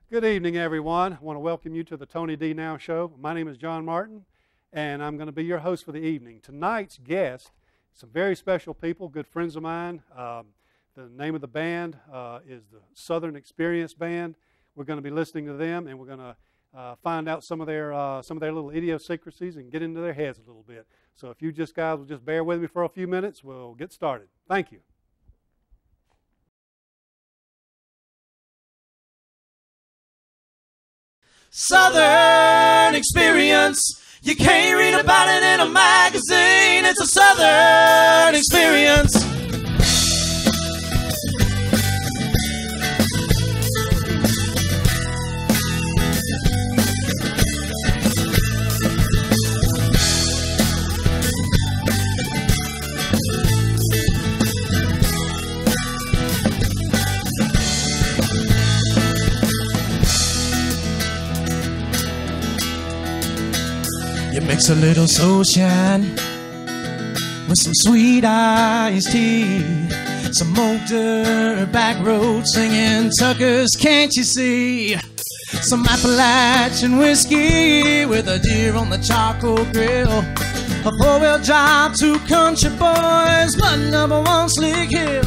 Good evening, everyone. I want to welcome you to the Tony D. Now Show. My name is John Martin, and I'm going to be your host for the evening. Tonight's guest, some very special people, good friends of mine. The name of the band is the Southern Experience Band. We're going to be listening to them, and we're going to find out some of their little idiosyncrasies and get into their heads a little bit. So if you guys will just bear with me for a few minutes, we'll get started. Thank you. Southern Experience. You can't read about it in a magazine. It's a Southern Experience. You mix a little sunshine with some sweet iced tea, some old dirt back road singing tuckers, can't you see? Some Appalachian whiskey with a deer on the charcoal grill, a four-wheel drive, two country boys, my number one slick hill.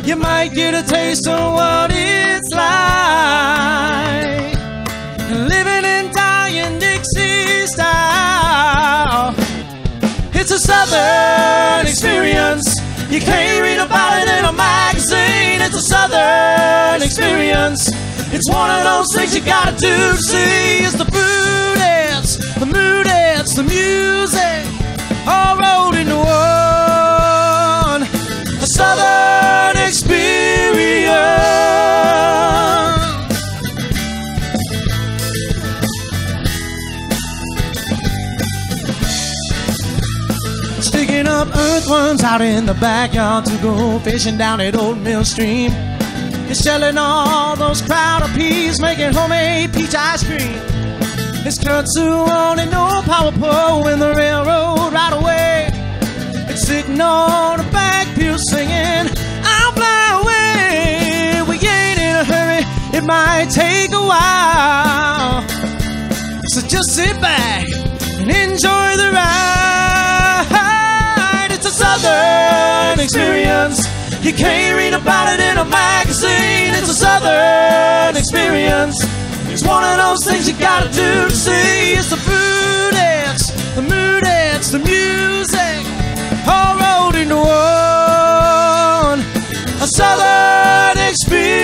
You might get a taste of what it's like living and dying Dixie style. It's a Southern Experience. You can't read about it in a magazine. It's a Southern Experience. It's one of those things you gotta do to see. It's the food, it's the mood, it's the music, all rolled into one. A Southern Experience. Sticking up earthworms out in the backyard to go fishing down at Old Mill Stream. You're shelling all those crowd of peas, making homemade peach ice cream. It's kudzu on and no power pole in the railroad right away. It's sitting on a back pew singing, I'll fly away. We ain't in a hurry, it might take a while. So just sit back and enjoy the ride. It's a Southern Experience. You can't read about it in a magazine. It's a Southern Experience. It's one of those things you gotta do to see. It's the food, it's the mood, it's the music, all rolled into one. A Southern Experience.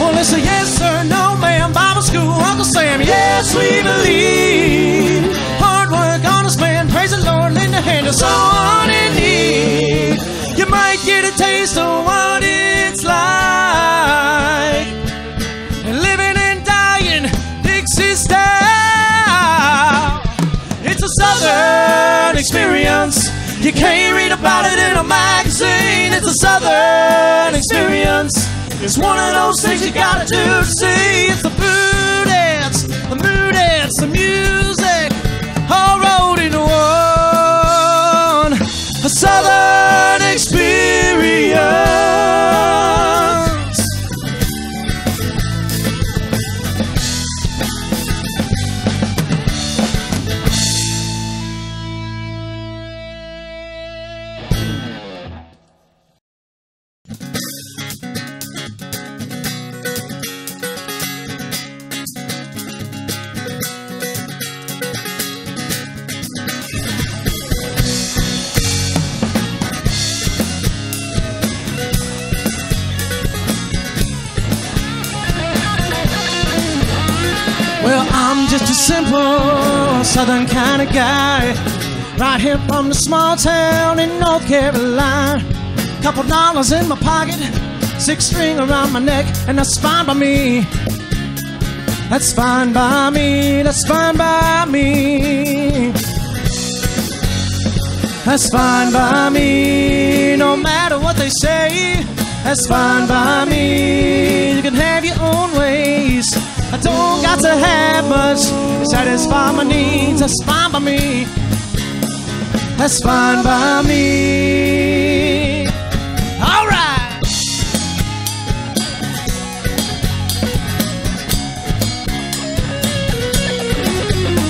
Well, it's a yes sir, no ma'am, Bible school, Uncle Sam, yes we believe. Hard work, honest man, praise the Lord, lend a hand to someone in need. You might get a taste of what it's like living and dying Dixie style. It's a Southern Experience. You can't read about it in a magazine. It's a Southern Experience. It's one of those things you gotta do to see. It's the food, it's the mood, it's the music, all rolled into one. A Southern Experience. Well, I'm just a simple Southern kind of guy, right here from the small town in North Carolina. Couple dollars in my pocket, 6-string around my neck, and that's fine by me. That's fine by me, that's fine by me. That's fine by me, no matter what they say. That's fine by me. You can have your own ways. I don't got to have much to satisfy my needs. That's fine by me. That's fine by me. All right.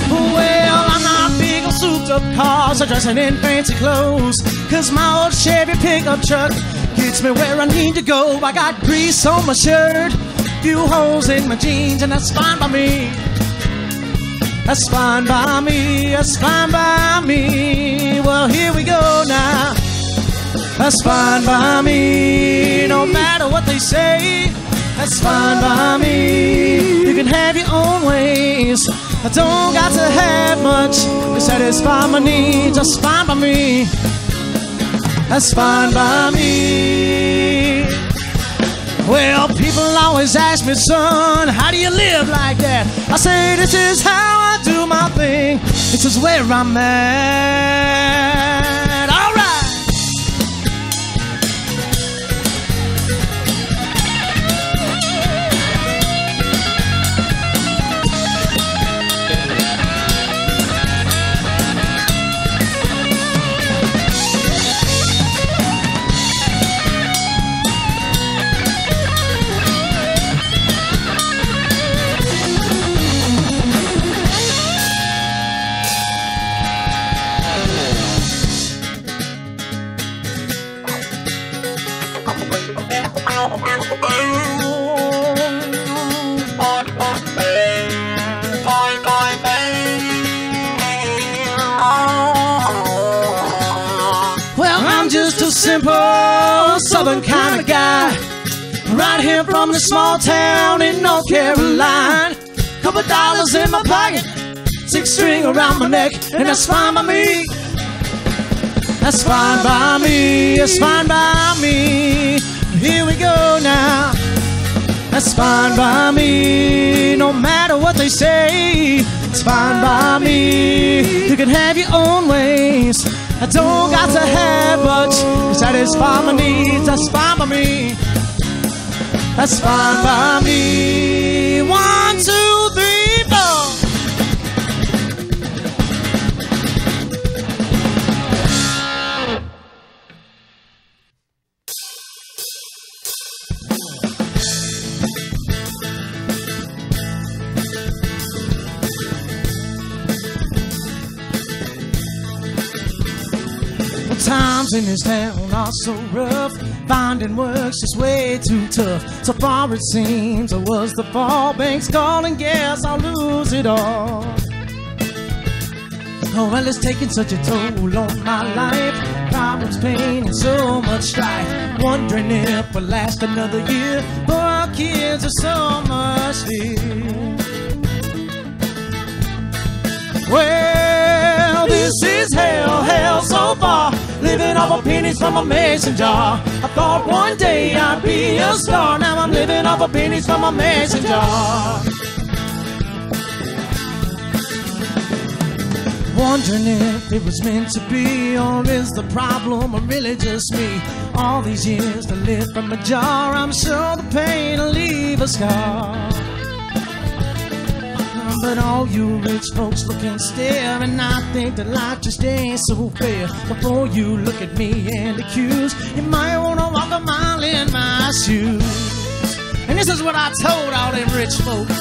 Well, I'm not big on souped up cars or dressing in fancy clothes, 'cause my old Chevy pickup truck gets me where I need to go. I got grease on my shirt, few holes in my jeans, and that's fine by me. That's fine by me, that's fine by me. Well, here we go now. That's fine by me, no matter what they say. That's fine by me. You can have your own ways. I don't got to have much to satisfy my needs. That's fine by me. That's fine by me. Well, people always ask me, son, how do you live like that? I say, this is how I do my thing. This is where I'm at. All right. Well, I'm just a simple southern kind of guy, right here from the small town in North Carolina. Couple dollars in my pocket, 6-string around my neck, and that's fine by me. That's fine by me, that's fine by me. Here we go now. That's fine by me, no matter what they say. It's fine by me. You can have your own ways. I don't got to have much to satisfy my needs. That's fine by me. That's fine by me. 1, 2, 3, 4. Times in this town are so rough. Finding work's just way too tough. So far it seems I was the fall. Banks calling, guess I'll lose it all. Oh, well, it's taking such a toll on my life. Problems, pain, and so much strife. Wondering if we'll last another year. For our kids are so much fear. Well, this is hell, hell so far. Living off of pennies from a mason jar. I thought one day I'd be a star. Now I'm living off of pennies from a mason jar. Wondering if it was meant to be, or is the problem really just me? All these years to live from a jar, I'm sure the pain will leave a scar. But all you rich folks look and stare, and I think that life just ain't so fair. Before you look at me and accuse, you might wanna walk a mile in my shoes. And this is what I told all them rich folks.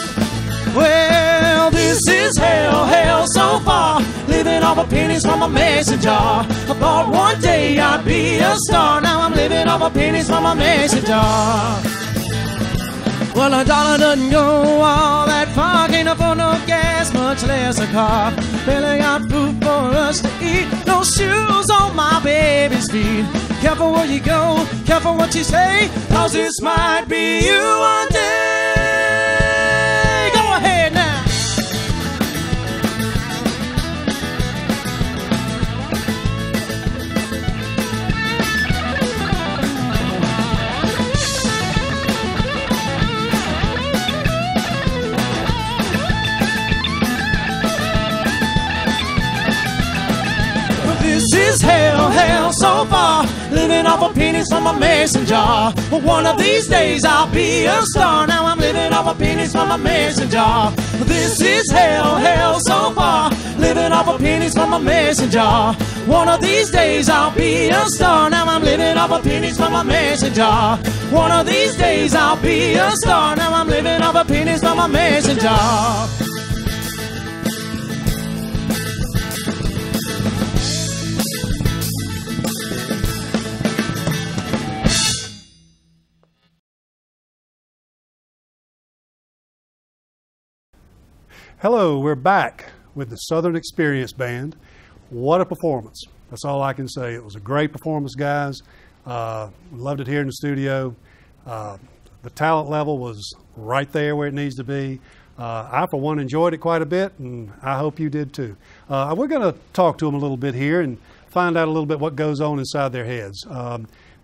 Well, this is hell, hell so far. Living off of pennies from a mason jar. I thought one day I'd be a star. Now I'm living off of pennies from a mason jar. Well, a dollar doesn't go all that far. Can't afford no gas, much less a car. Barely got food for us to eat. No shoes on my baby's feet. Careful where you go, careful what you say, 'cause this might be you one day. Go ahead now. This is hell. so far, living off of pennies from a mason jar. But one of these days I'll be a star. Now I'm living off of pennies from a mason jar. This is hell, hell so far, living off of pennies from a mason jar. One of these days I'll be a star. Now I'm living off of pennies from a mason jar. One of these days I'll be a star. Now I'm living off of pennies from a mason jar. Hello, we're back with the Southern Experience Band. What a performance. That's all I can say. It was a great performance, guys. Loved it here in the studio. The talent level was right there where it needs to be. I, for one, enjoyed it quite a bit, and I hope you did too. We're going to talk to them a little bit here and find out a little bit what goes on inside their heads.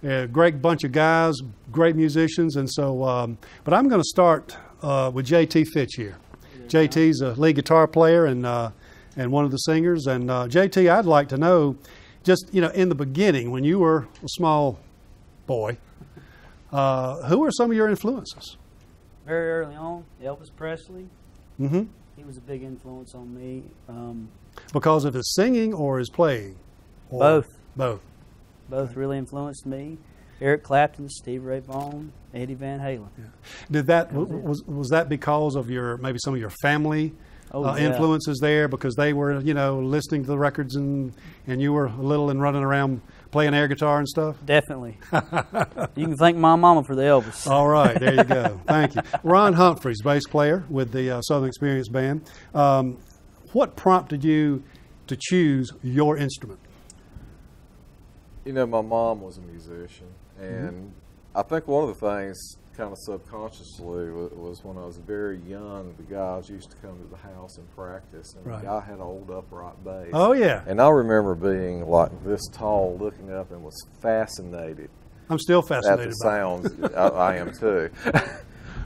They're a great bunch of guys, great musicians, and so, but I'm going to start with JT Fitch here. JT's a lead guitar player and one of the singers. And JT, I'd like to know, just in the beginning when you were a small boy, who were some of your influences? Very early on, Elvis Presley. Mm-hmm. He was a big influence on me. Because of his singing or his playing? Or Both. Both. Both really influenced me. Eric Clapton, Stevie Ray Vaughan, Eddie Van Halen. Yeah. Did that was that because of maybe some of your family influences there, because they were listening to the records and you were little and running around playing air guitar and stuff? Definitely. You can thank my mama for the Elvis. All right, there you go. Thank you. Ron Humphreys, bass player with the Southern Experience Band. What prompted you to choose your instrument? My mom was a musician, and I think one of the things kind of subconsciously was when I was very young, the guys used to come to the house and practice, and right. the guy had an old upright bass. Oh, yeah. And I remember being like this tall, looking up, and was fascinated. I'm still fascinated at the sounds. I am too.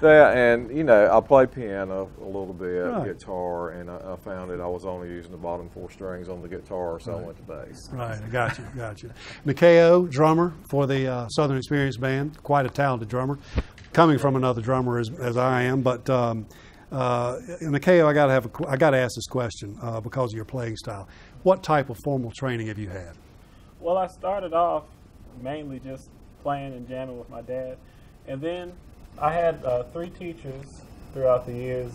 And I play piano a little bit, right. guitar, and I found that I was only using the bottom 4 strings on the guitar, so right. I went to bass. Right, I got you. Mikhail, drummer for the Southern Experience Band, quite a talented drummer, coming from another drummer as I am. But Mikhail, I got to ask this question because of your playing style. What type of formal training have you had? Well, I started off mainly just playing and jamming with my dad, and then I had 3 teachers throughout the years,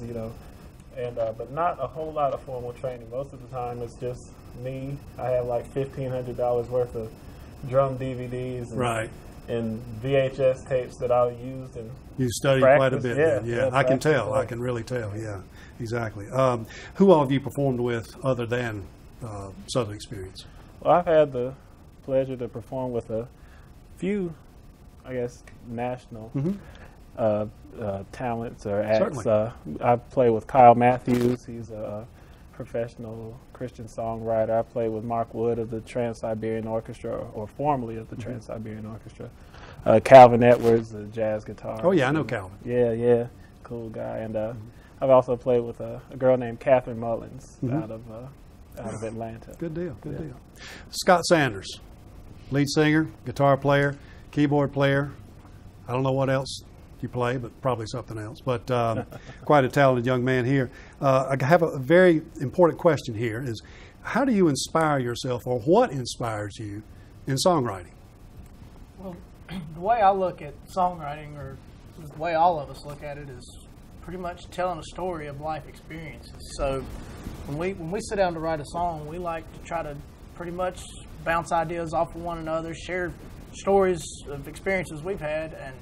but not a whole lot of formal training. Most of the time it's just me. I have like $1,500 worth of drum DVDs and, right. and VHS tapes that I used. And you studied quite a bit. Yeah. I can tell. I can really tell. Yeah, exactly. Who all have you performed with other than Southern Experience? Well, I've had the pleasure to perform with a few, I guess, national talents or acts. I play with Kyle Matthews. He's a professional Christian songwriter. I play with Mark Wood of the Trans-Siberian Orchestra, or formerly of the Trans-Siberian Orchestra. Calvin Edwards, the jazz guitar. Oh, yeah, I know Calvin. Yeah, cool guy. And I've also played with a girl named Catherine Mullins out of Atlanta. Good deal. Scott Sanders, lead singer, guitar player, keyboard player. I don't know what else you play, but probably something else. But quite a talented young man here. I have a very important question here is, how do you inspire yourself, or what inspires you in songwriting? Well, the way I look at songwriting, or the way all of us look at it, is pretty much telling a story of life experiences. So when we sit down to write a song, we like to try to pretty much bounce ideas off of one another, share stories of experiences we've had, and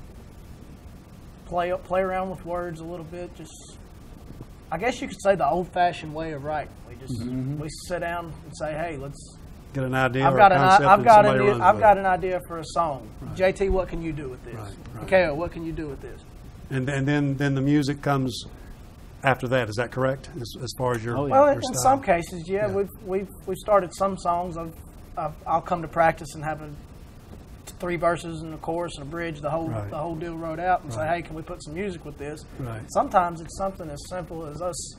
play around with words a little bit. Just, I guess you could say, the old-fashioned way of writing. We just we sit down and say, "Hey, let's get an idea." I've got an idea for a song. Right. JT, what can you do with this? Right. Mikhail, what can you do with this? And then the music comes after that. Is that correct? As far as your well, your in style? some cases, yeah. We've started some songs. I'll come to practice and have 3 verses and a chorus and a bridge, the whole deal wrote out, and say, hey, can we put some music with this? Right. Sometimes it's something as simple as us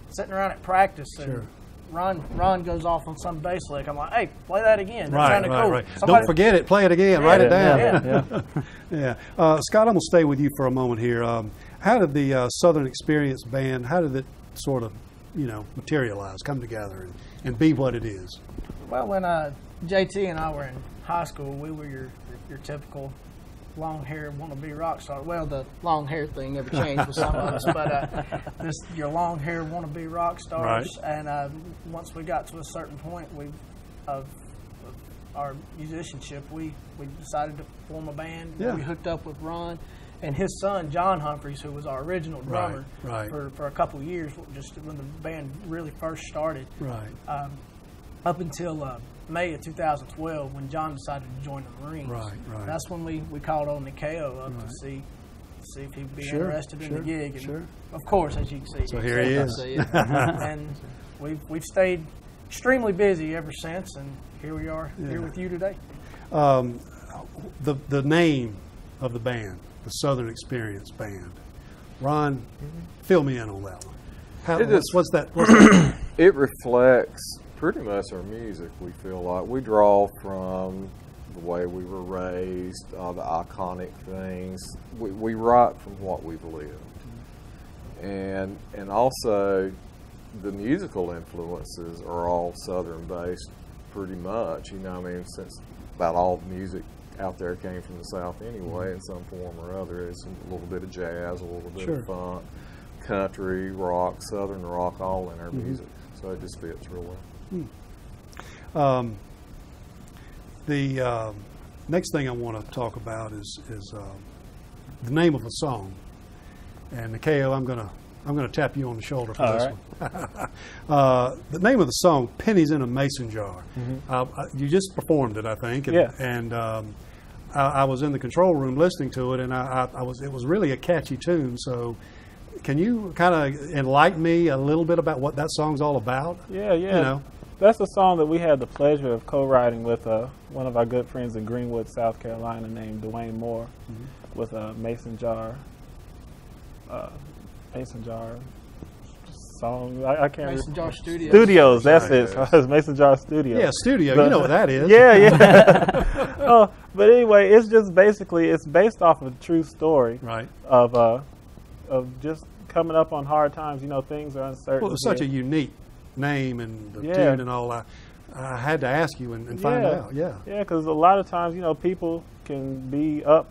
sitting around at practice and Ron goes off on some bass lick. I'm like, hey, play that again. That Right, sounded right, cool. right. Somebody- Don't forget it. Play it again. Write it down. Yeah. Yeah. Scott, I'm going to stay with you for a moment here. How did the Southern Experience Band, how did it sort of, materialize, come together, and be what it is? Well, when JT and I were in high school, we were your typical long hair wannabe rock star. Well, the long hair thing never changed with some of us, but your long hair wannabe rock stars. Right. And once we got to a certain point of our musicianship, we decided to form a band. Yeah. We hooked up with Ron and his son John Humphreys, who was our original drummer Right. for a couple of years, just when the band really first started. Right. Up until May of 2012, when John decided to join the Marines. Right. That's when we called on Nikeo up to see if he'd be interested in the gig. And of course, as you can see, So here he is. And we've stayed extremely busy ever since, and here we are here with you today. The name of the band, the Southern Experience Band. Ron, fill me in on that one. What's that? It reflects pretty much our music. We feel like we draw from the way we were raised, the iconic things. We write from what we've lived, and also the musical influences are all Southern based, pretty much. Since about all the music out there came from the South anyway, in some form or other. It's a little bit of jazz, a little bit of funk, country, rock, Southern rock, all in our music. So it just fits real well. The next thing I want to talk about is the name of a song. And Nikeo, I'm gonna tap you on the shoulder for this one. The name of the song, "Pennies in a Mason Jar." You just performed it, I think. And I was in the control room listening to it, and it was really a catchy tune. So, can you kind of enlighten me a little bit about what that song's all about? Yeah. That's a song that we had the pleasure of co-writing with one of our good friends in Greenwood, South Carolina, named Dwayne Moore, with a Mason Jar song. I can't Mason Jar Studios. Studios, that's it. It's Mason Jar Studios. Yeah, studio. You know what that is. Yeah. But anyway, it's just basically, it's based off of a true story. Right. Of just coming up on hard times. Things are uncertain. Well, it was such a unique name and the tune and all. I had to ask you and find out. Yeah, because a lot of times, people can be up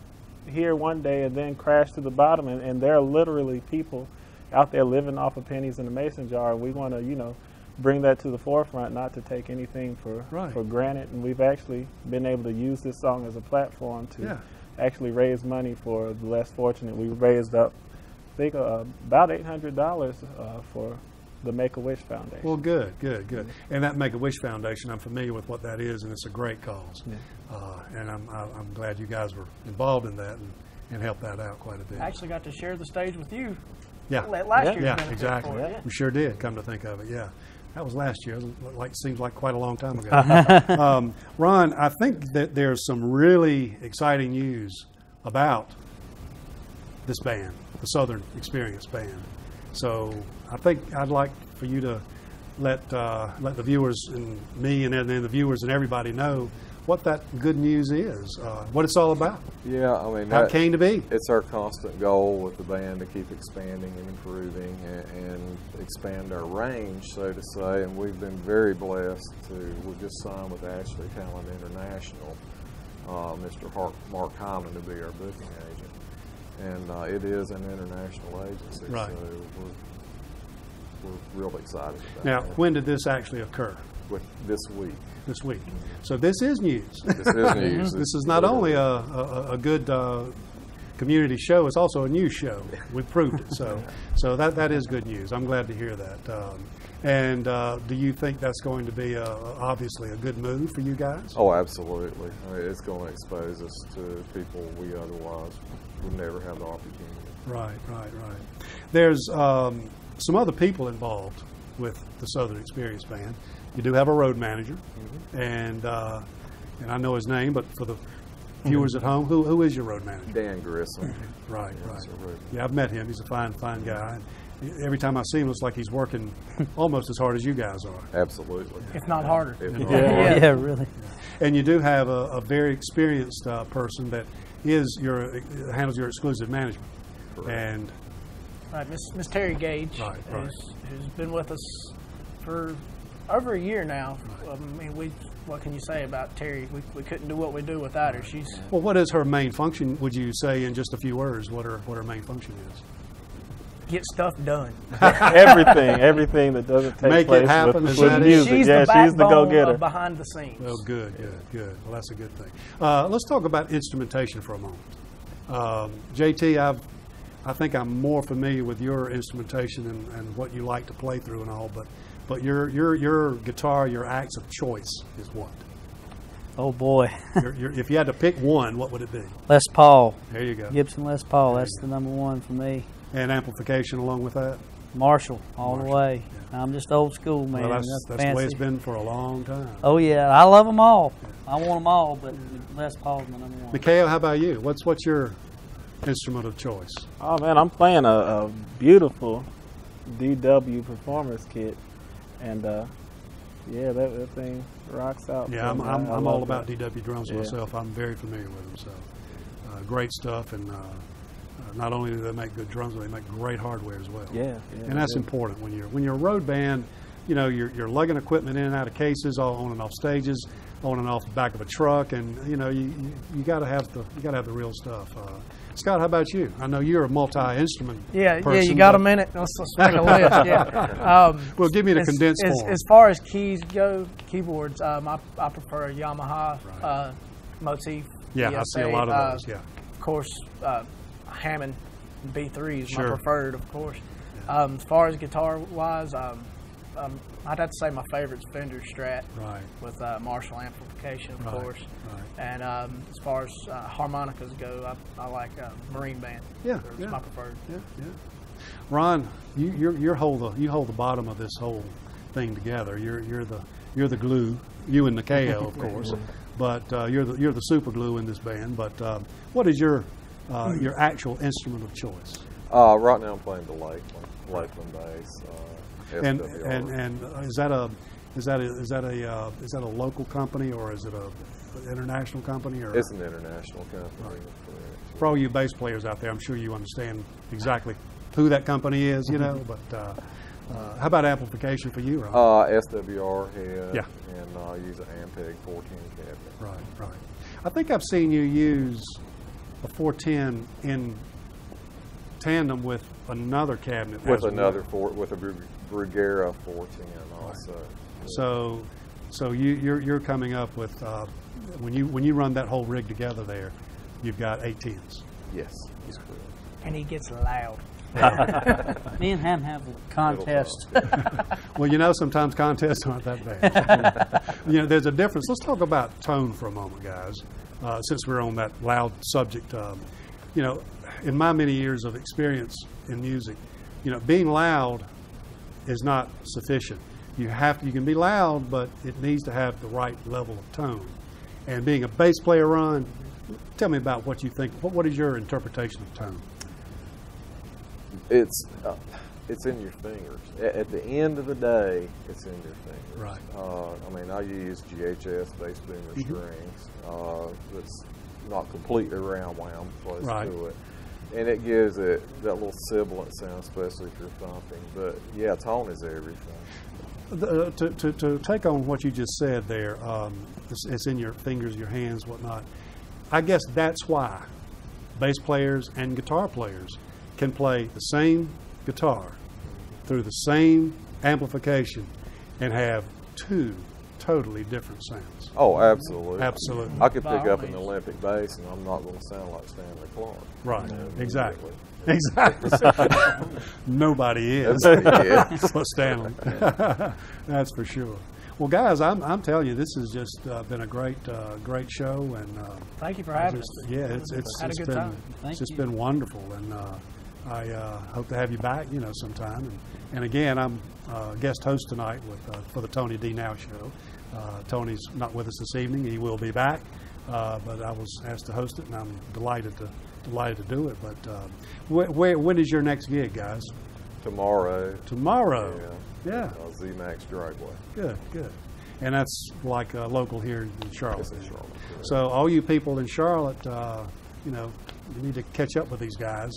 here one day and then crash to the bottom, and there are literally people out there living off of pennies in a mason jar. And we want to, bring that to the forefront, not to take anything for granted. And we've actually been able to use this song as a platform to actually raise money for the less fortunate. We raised up, I think, about $800 for the Make-A-Wish Foundation. Well, good. And that Make-A-Wish Foundation, I'm familiar with what that is, and it's a great cause. And I'm glad you guys were involved in that and helped that out quite a bit. I actually got to share the stage with you. Yeah. Last year. Yeah, exactly. We sure did. Come to think of it, yeah. That was last year. Seems like quite a long time ago. Ron, I think that there's some really exciting news about this band, the Southern Experience Band. So I think I'd like for you to let the viewers and me and then the viewers and everybody know what that good news is, what it's all about. Yeah, how it came to be. It's our constant goal with the band to keep expanding and improving and expand our range, so to say. And we've been very blessed we just signed with Ashley Talent International, Mr. Mark Hyman to be our booking agent. And it is an international agency, right. So we're real excited about Now, that. when did this actually occur? This week. This week. So this is news. This is news. This is not only a good community show, it's also a news show. We've proved it. So that is good news. I'm glad to hear that. And do you think that's going to be obviously a good move for you guys? Oh, absolutely. It's going to expose us to people we otherwise would never have the opportunity. Right. There's some other people involved with the Southern Experience Band. You do have a road manager, and I know his name, but for the viewers at home, who is your road manager? Dan Grissom. Right. Yeah, I've met him. He's a fine guy. every time I see him, it's like he's working almost as hard as you guys are. Absolutely. if not harder. If not Yeah, really. And you do have a very experienced person that handles your exclusive management. Correct. And Right, Miss Terry Gage, Right. who's been with us for over a year now. I mean, what can you say about Terry? We couldn't do what we do without her. She's well, what is her main function? Would you say in just a few words what her main function is? get stuff done. everything that doesn't take Make it place happen, with, is with that it? music. She's Yeah, the she's the backbone go-getter. of behind the scenes. Well, good. Well, that's a good thing. Let's talk about instrumentation for a moment. JT, I think I'm more familiar with your instrumentation and what you like to play through and all, but your guitar, your axe of choice is what? Oh boy, If you had to pick one, what would it be? Les Paul, There you go. Gibson Les Paul. That's the number one for me. And amplification along with that? Marshall, all Marshall, the way. I'm just old school, man. Well, that's the way it's fancy. been for a long time. Oh yeah, I love them all. I want them all, but Les Paul's my number one. Mikhail, how about you? What's your instrument of choice? Oh man, I'm playing a beautiful DW performance kit, and yeah, that thing rocks out. Yeah, So, I'm I all love about that. DW drums Yeah. myself. I'm very familiar with them. So great stuff, and not only do they make good drums, but they make great hardware as well. Yeah, And that's important when you're a road band. You know, you're lugging equipment in and out of cases, all on and off stages, on and off the back of a truck, and you know you got to have the real stuff. Scott, how about you? I know you're a multi-instrument. Yeah, person, you got a but- minute? Let's make a list. Yeah. Well, give me the condensed form. As far as keys go, keyboards, I prefer a Yamaha Right. motif. Yeah, I see a lot of those. Yeah. Of course, Hammond B3 is Sure. my preferred, of course. As far as guitar-wise, I'd have to say my favorite's Fender Strat Right. with Marshall amplification, of Right, course. right. And as far as harmonicas go, I like Marine Band. Yeah, It's yeah. my preferred. Yeah. Ron, you hold the bottom of this whole thing together. You're the glue. You and Nikeo, of course, but you're the super glue in this band. But what is your actual instrument of choice? Right now I'm playing the Lakeland bass. And SWR. is that a local company or is it a international company? Or It's an international company. for all you bass players out there, I'm sure you understand exactly who that company is, you know. But how about amplification for you, Ron? SWR head. Yeah. And I use an Ampeg 410 cabinet. Right. I think I've seen you use a 410 in tandem with another cabinet. With as well. another with a Brugera 410 also. So you're coming up with when you run that whole rig together there, you've got 810s. Yes, he's correct. And he gets loud. Me and Ham have a contest. Well, you know, sometimes contests aren't that bad. You know, there's a difference. Let's talk about tone for a moment, guys. Since we're on that loud subject, you know, in my many years of experience in music, you know, being loud is not sufficient. You can be loud, but it needs to have the right level of tone. And being a bass player, Ron, tell me about what you think. What is your interpretation of tone? It's in your fingers. At the end of the day, it's in your fingers. Right. I mean, I use GHS bass boomer strings. That's not completely round wound close Right. to it. And it gives it that little sibilant sound, especially if you're thumping. But yeah, tone is everything. To take on what you just said there, it's in your fingers, your hands, whatnot. I guess that's why bass players and guitar players can play the same guitar through the same amplification and have two totally different sounds. Oh, absolutely. Absolutely. I could By pick all up an means. Olympic bass, and I'm not going to sound like Stanley Clark. Right. You know, Exactly. immediately. Exactly. Nobody is. Yeah. So Stanley. That's for sure. Well, guys, I'm telling you, this has just been a great show, and Thank you for having us. yeah, it's Had a good been time. Thank just you. been wonderful, and I hope to have you back, you know, sometime. And again, I'm guest host tonight for the Tony D Now Show. Tony's not with us this evening; he will be back, but I was asked to host it, and I'm delighted to do it. But when is your next gig, guys? Tomorrow. Tomorrow. Yeah. Yeah. Z-Max Dragway. Good, good. And that's like local here in Charlotte. It's in Charlotte. Correct. So all you people in Charlotte, you know, you need to catch up with these guys.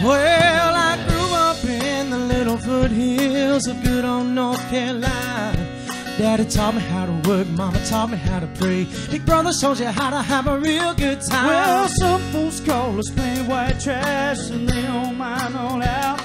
Well, I grew up in the little foothills of good old North Carolina. Daddy taught me how to work, Mama taught me how to pray. Big brothers told you how to have a real good time. Well, some folks call us plain white trash, and they don't mind all out.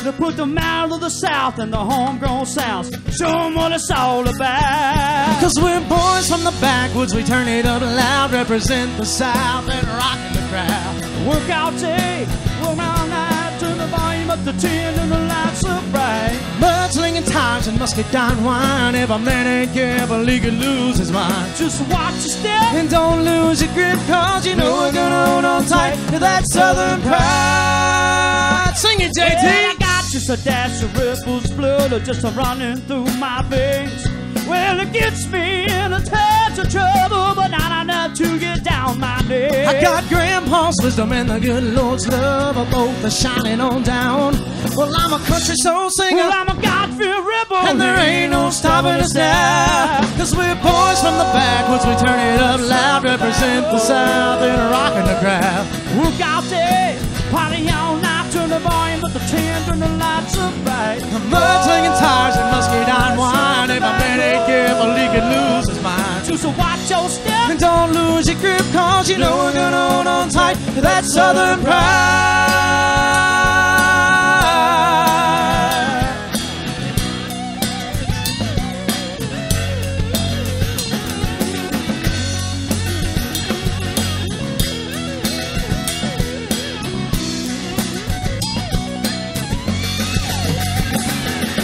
They put the mouth of the South and the homegrown South. Show them what it's all about. Cause we're boys from the backwoods, we turn it up loud, represent the South and rockin' the crowd. Work all day, work all night, turn the volume up to 10 and the lights are bright. Mudslinging tires and musket down wine. If a man ain't careful, he could lose his mind. Just watch your step And don't lose your grip, cause you know we're gonna hold on tight to that Southern pride. Sing it, JT! Yeah, I got just a dash of ripples blood just a running through my veins. Well, it gets me in a touch of trouble, but not enough to get down my neck. I got Grandpa's wisdom and the good Lord's love, both are shining on down. Well, I'm a country soul singer, Well, I'm a God-fearing rebel, and there ain't no stopping us now. Cause we're boys from the backwoods, we turn it up loud, represent the South and rockin' the crowd. Work out there, party all night, turn the volume up to 10, turn the lights up bright. Mudslinging tires and musket on wine. If a man ain't careful, he could lose his mind. Just watch your step And don't lose your grip, cause you know we're gonna hold on tight to that Southern pride.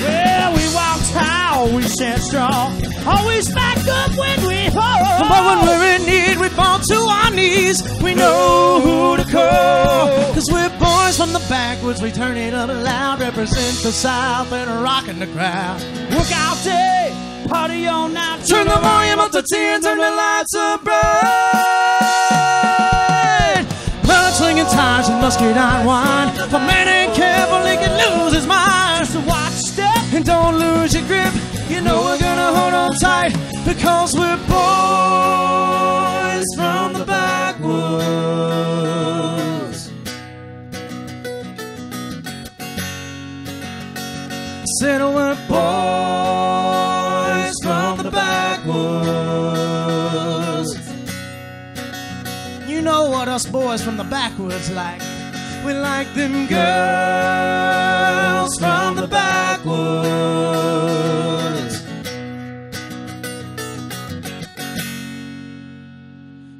Well, we walk high, always stand strong, always back up when we fall. But when we're in need, we fall to our knees. We know who to call. Cause we're boys from the backwoods, we turn it up loud, represent the South and rockin' the crowd. Work out day, party all night, Turn the volume up to 10, turn the lights up bright. Mudslinging tires and musket on wine. If a man ain't careful, he can lose his mind. Just watch your step And don't lose your grip, you know we're gonna hold on tight, because we're boys from the backwoods. Said we're boys from the backwoods. You know what us boys from the backwoods like. We like them girls from the backwoods.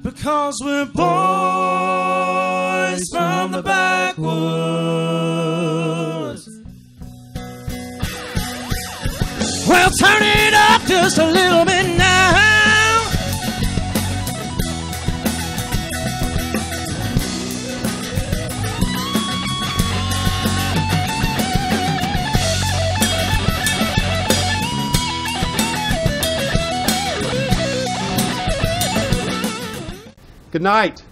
Because we're boys from the backwoods. Well, turn it up just a little bit now. Good night.